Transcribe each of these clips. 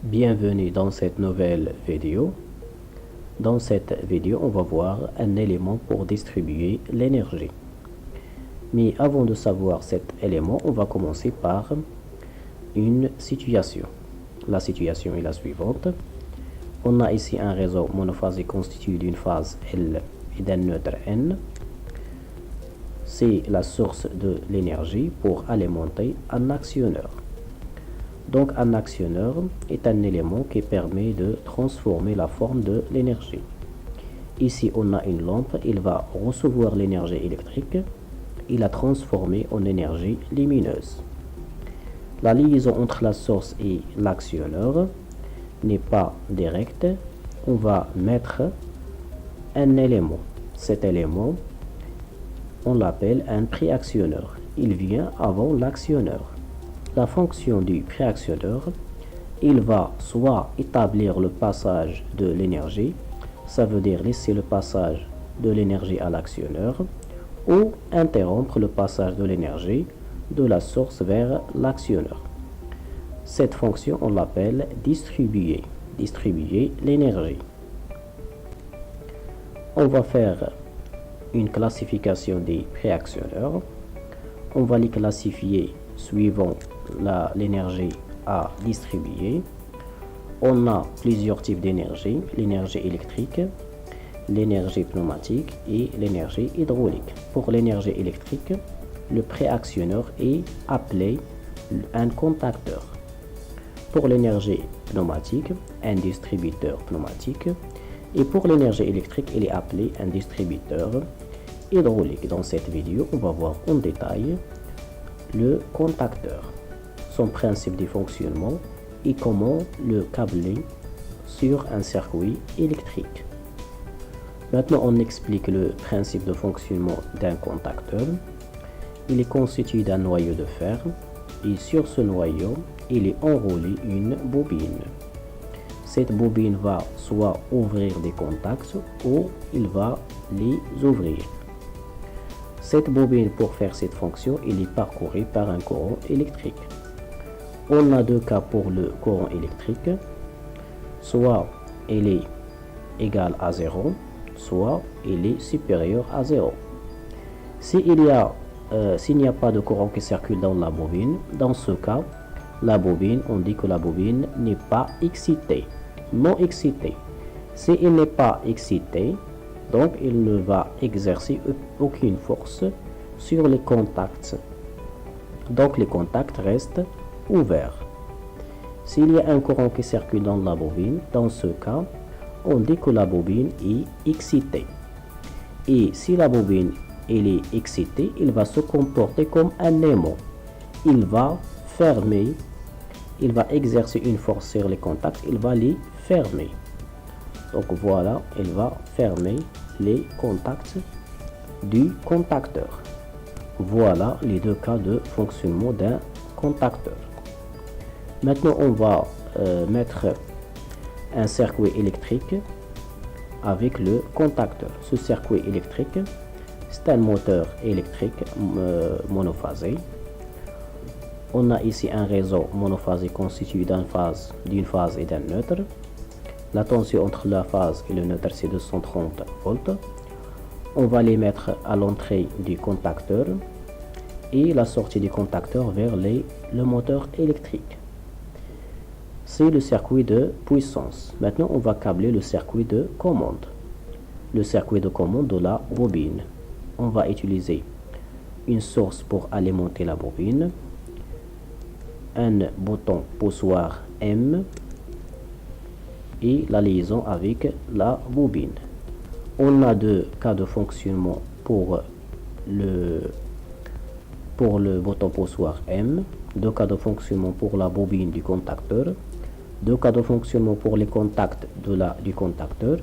Bienvenue dans cette nouvelle vidéo. Dans cette vidéo, on va voir un élément pour distribuer l'énergie. Mais avant de savoir cet élément, on va commencer par une situation. La situation est la suivante. On a ici un réseau monophasique constitué d'une phase L et d'un neutre N. C'est la source de l'énergie pour alimenter un actionneur. Donc un actionneur est un élément qui permet de transformer la forme de l'énergie. Ici on a une lampe, il va recevoir l'énergie électrique et la transformer en énergie lumineuse. La liaison entre la source et l'actionneur n'est pas directe. On va mettre un élément. Cet élément, on l'appelle un préactionneur. Il vient avant l'actionneur. La fonction du préactionneur, il va soit établir le passage de l'énergie, ça veut dire laisser le passage de l'énergie à l'actionneur, ou interrompre le passage de l'énergie de la source vers l'actionneur. Cette fonction, on l'appelle distribuer l'énergie. On va faire une classification des préactionneurs. On va les classifier suivant l'énergie à distribuer. On a plusieurs types d'énergie: l'énergie électrique, l'énergie pneumatique et l'énergie hydraulique. Pour l'énergie électrique, le préactionneur est appelé un contacteur. Pour l'énergie pneumatique, un distributeur pneumatique. Et pour l'énergie électrique, il est appelé un distributeur hydraulique. Dans cette vidéo, on va voir en détail le contacteur, son principe de fonctionnement et comment le câbler sur un circuit électrique. Maintenant, on explique le principe de fonctionnement d'un contacteur. Il est constitué d'un noyau de fer et sur ce noyau, il est enroulé une bobine. Cette bobine va soit ouvrir des contacts ou il va les ouvrir. Cette bobine, pour faire cette fonction, il est parcouru par un courant électrique. On a deux cas pour le courant électrique. Soit il est égal à 0, soit il est supérieur à 0. S'il n'y a pas de courant qui circule dans la bobine, dans ce cas, la bobine, on dit que la bobine n'est pas excitée, non excitée. S'il n'est pas excité, donc il ne va exercer aucune force sur les contacts. Donc les contacts restent ouverts. S'il y a un courant qui circule dans la bobine, dans ce cas, on dit que la bobine est excitée. Et si la bobine est excitée, il va se comporter comme un aimant. Il va fermer, il va exercer une force sur les contacts, il va les fermer. Donc voilà, il va fermer les contacts du contacteur. Voilà les deux cas de fonctionnement d'un contacteur. Maintenant, on va mettre un circuit électrique avec le contacteur. Ce circuit électrique, c'est un moteur électrique monophasé. On a ici un réseau monophasé constitué d'une phase et d'un neutre. La tension entre la phase et le neutre, c'est 230 volts. On va les mettre à l'entrée du contacteur et la sortie du contacteur vers le moteur électrique. C'est le circuit de puissance. Maintenant, on va câbler le circuit de commande. Le circuit de commande de la bobine. On va utiliser une source pour alimenter la bobine, un bouton poussoir M et la liaison avec la bobine. On a deux cas de fonctionnement pour le bouton poussoir M, deux cas de fonctionnement pour la bobine du contacteur, deux cas de fonctionnement pour les contacts du contacteur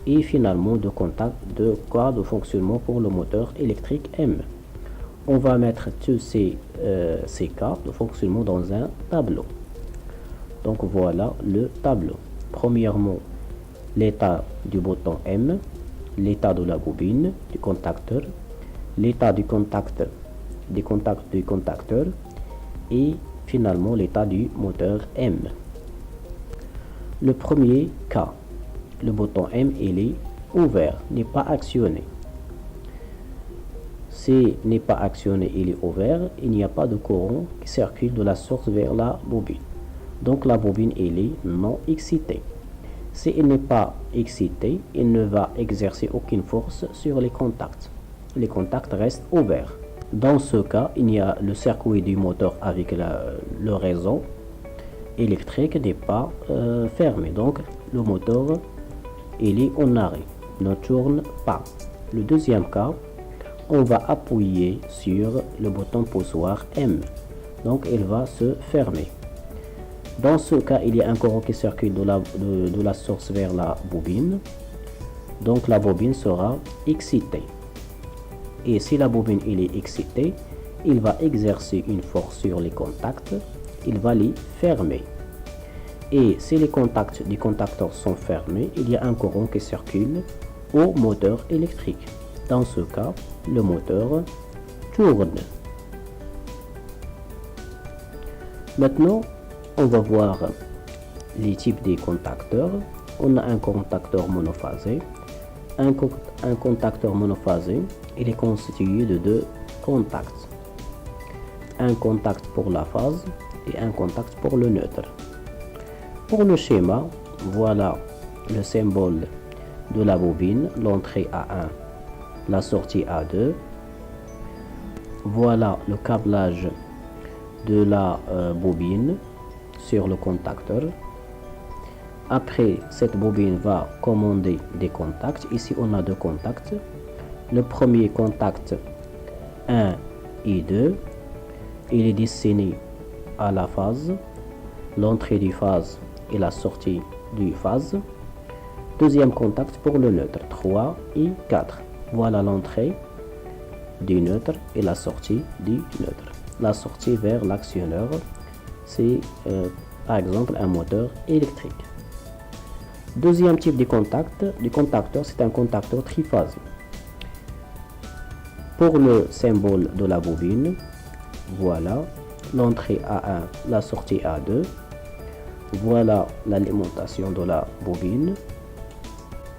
et finalement deux cas de fonctionnement pour le moteur électrique M. On va mettre tous ces cas de fonctionnement dans un tableau. Donc voilà le tableau. Premièrement, l'état du bouton M, l'état de la bobine du contacteur, l'état du contacteur et finalement l'état du moteur M. Le premier cas, le bouton M, il est ouvert, n'est pas actionné. S'il n'est pas actionné, il est ouvert, il n'y a pas de courant qui circule de la source vers la bobine. Donc la bobine, elle est non excitée. S'il n'est pas excité, il ne va exercer aucune force sur les contacts. Les contacts restent ouverts. Dans ce cas, il y a le circuit du moteur avec le réseau électrique n'est pas fermé. Donc le moteur, il est en arrêt, ne tourne pas. Le deuxième cas, on va appuyer sur le bouton poussoir M. Donc il va se fermer. Dans ce cas, il y a un courant qui circule de la source vers la bobine. Donc la bobine sera excitée. Et si la bobine est excitée, il va exercer une force sur les contacts. Il va les fermer. Et si les contacts du contacteur sont fermés, il y a un courant qui circule au moteur électrique. Dans ce cas, le moteur tourne. Maintenant, on va voir les types des contacteurs. On a un contacteur monophasé. Un contacteur monophasé, il est constitué de deux contacts. Un contact pour la phase et un contact pour le neutre. Pour le schéma, voilà le symbole de la bobine, l'entrée A1, la sortie A2. Voilà le câblage de la bobine sur le contacteur. Après, cette bobine va commander des contacts. Ici, on a deux contacts. Le premier contact 1 et 2, il est destiné à la phase, l'entrée du phase et la sortie du phase. Deuxième contact pour le neutre, 3 et 4. Voilà l'entrée du neutre et la sortie du neutre. La sortie vers l'actionneur, c'est par exemple un moteur électrique. Deuxième type de contacteur, c'est un contacteur triphasé. Pour le symbole de la bobine, voilà l'entrée A1, la sortie A2. Voilà l'alimentation de la bobine.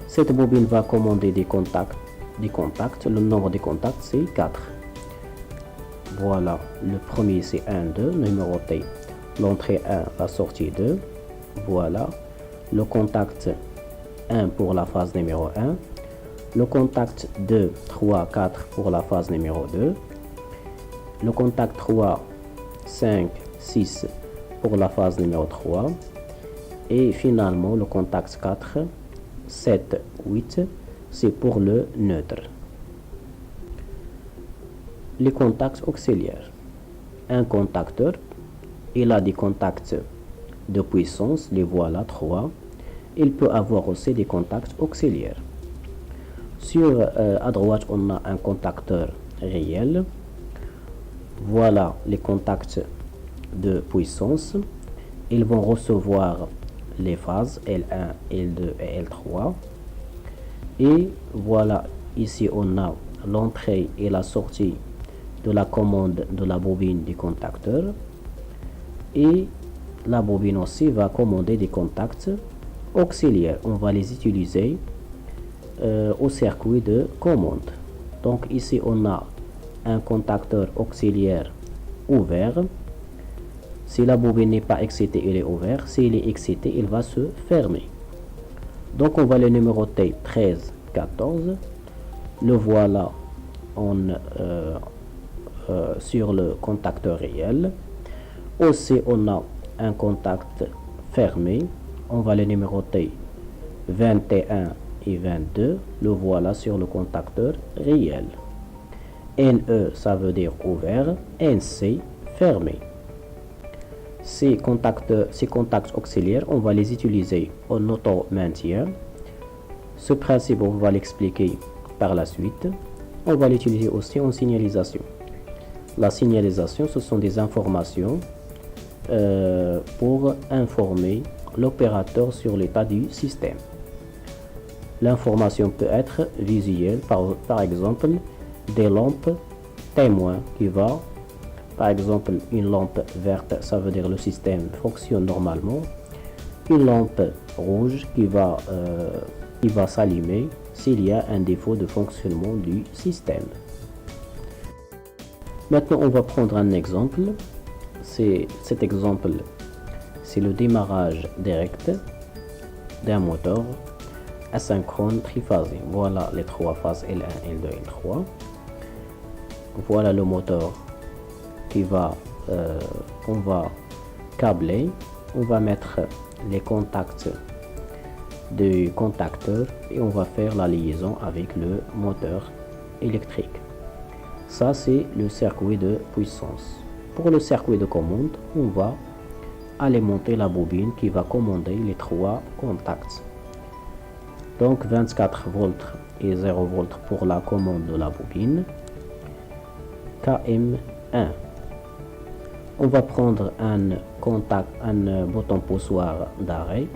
Cette bobine va commander des contacts. Le nombre de contacts, c'est 4. Voilà, le premier c'est 1, 2, numéroté. L'entrée 1, la sortie 2. Voilà. Le contact 1 pour la phase numéro 1, le contact 2, 3, 4 pour la phase numéro 2, le contact 3, 5, 6 pour la phase numéro 3 et finalement le contact 4, 7, 8, c'est pour le neutre. Les contacts auxiliaires. Un contacteur, il a des contacts de puissance, les voilà 3. Il peut avoir aussi des contacts auxiliaires. À droite, on a un contacteur réel. Voilà les contacts de puissance. Ils vont recevoir les phases L1, L2 et L3. Et voilà, ici on a l'entrée et la sortie de la commande de la bobine du contacteur. Et la bobine aussi va commander des contacts auxiliaires. On va les utiliser au circuit de commande. Donc ici on a un contacteur auxiliaire ouvert. Si la bobine n'est pas excitée, il est ouvert. S'il est excité, il va se fermer. Donc on va le numéroter 13, 14. Le voilà sur le contacteur réel. Aussi on a un contact fermé, on va le numéroter 21 et 22, le voilà sur le contacteur réel. NE, ça veut dire ouvert, NC, fermé. Ces contacts auxiliaires, on va les utiliser en auto-maintien. Ce principe, on va l'expliquer par la suite. On va l'utiliser aussi en signalisation. La signalisation, ce sont des informations pour informer l'opérateur sur l'état du système. L'information peut être visuelle, par exemple des lampes témoins qui va, par exemple une lampe verte, ça veut dire le système fonctionne normalement. Une lampe rouge qui va s'allumer s'il y a un défaut de fonctionnement du système. Maintenant, on va prendre un exemple. Cet exemple, c'est le démarrage direct d'un moteur asynchrone triphasé. Voilà les trois phases L1, L2, L3. Voilà le moteur qu'on va câbler. On va mettre les contacts du contacteur et on va faire la liaison avec le moteur électrique. Ça, c'est le circuit de puissance. Pour le circuit de commande, on va alimenter la bobine qui va commander les trois contacts. Donc 24 volts et 0 volts pour la commande de la bobine. KM1. On va prendre un bouton poussoir d'arrêt.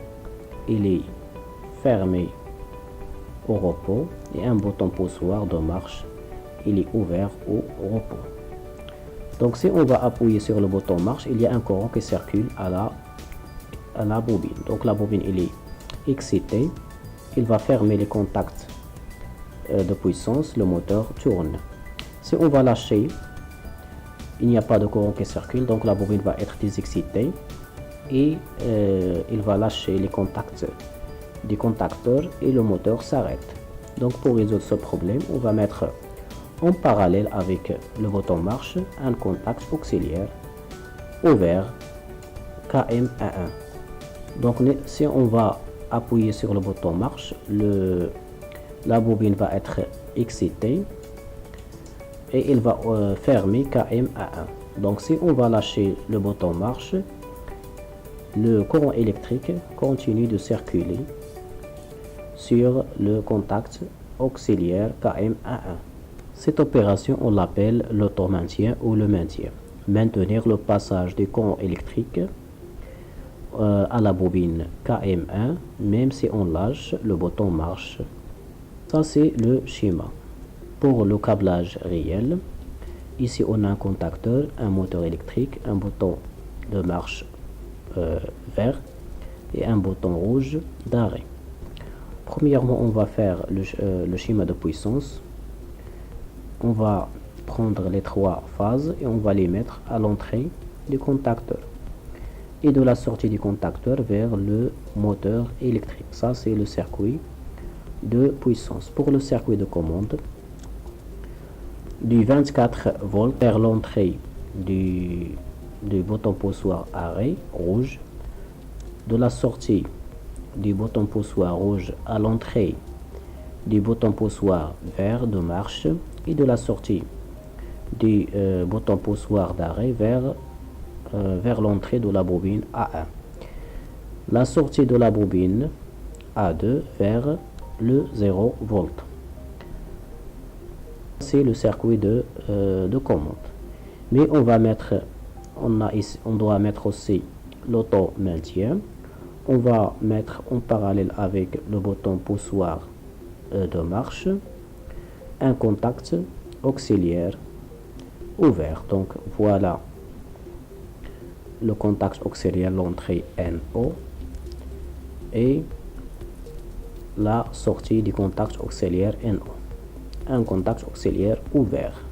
Il est fermé au repos et un bouton poussoir de marche. Il est ouvert au repos. Donc si on va appuyer sur le bouton marche, il y a un courant qui circule à la bobine. Donc la bobine il est excitée. Il va fermer les contacts de puissance. Le moteur tourne. Si on va lâcher, il n'y a pas de courant qui circule, donc la bobine va être désexcitée et il va lâcher les contacts du contacteur et le moteur s'arrête. Donc pour résoudre ce problème, on va mettre en parallèle avec le bouton marche un contact auxiliaire ouvert KM11. Donc si on va appuyer sur le bouton marche, la bobine va être excitée et il va fermer KM11. Donc si on va lâcher le bouton marche, le courant électrique continue de circuler sur le contact auxiliaire KM11. Cette opération, on l'appelle l'auto-maintien ou le maintien. Maintenir le passage du courant électrique à la bobine KM1, même si on lâche le bouton marche. Ça, c'est le schéma. Pour le câblage réel, ici on a un contacteur, un moteur électrique, un bouton de marche vert et un bouton rouge d'arrêt. Premièrement, on va faire le schéma de puissance. On va prendre les trois phases et on va les mettre à l'entrée du contacteur et de la sortie du contacteur vers le moteur électrique. Ça, c'est le circuit de puissance. Pour le circuit de commande, du 24 volts vers l'entrée du bouton poussoir arrêt rouge, de la sortie du bouton poussoir rouge à l'entrée du bouton poussoir vert de marche et de la sortie du bouton poussoir d'arrêt vers l'entrée de la bobine A1. La sortie de la bobine A2 vers le 0 volt. C'est le circuit de commande. Mais on doit mettre aussi l'auto-maintien. On va mettre en parallèle avec le bouton poussoir de marche un contact auxiliaire ouvert. Donc voilà le contact auxiliaire, l'entrée NO et la sortie du contact auxiliaire NO. Un contact auxiliaire ouvert.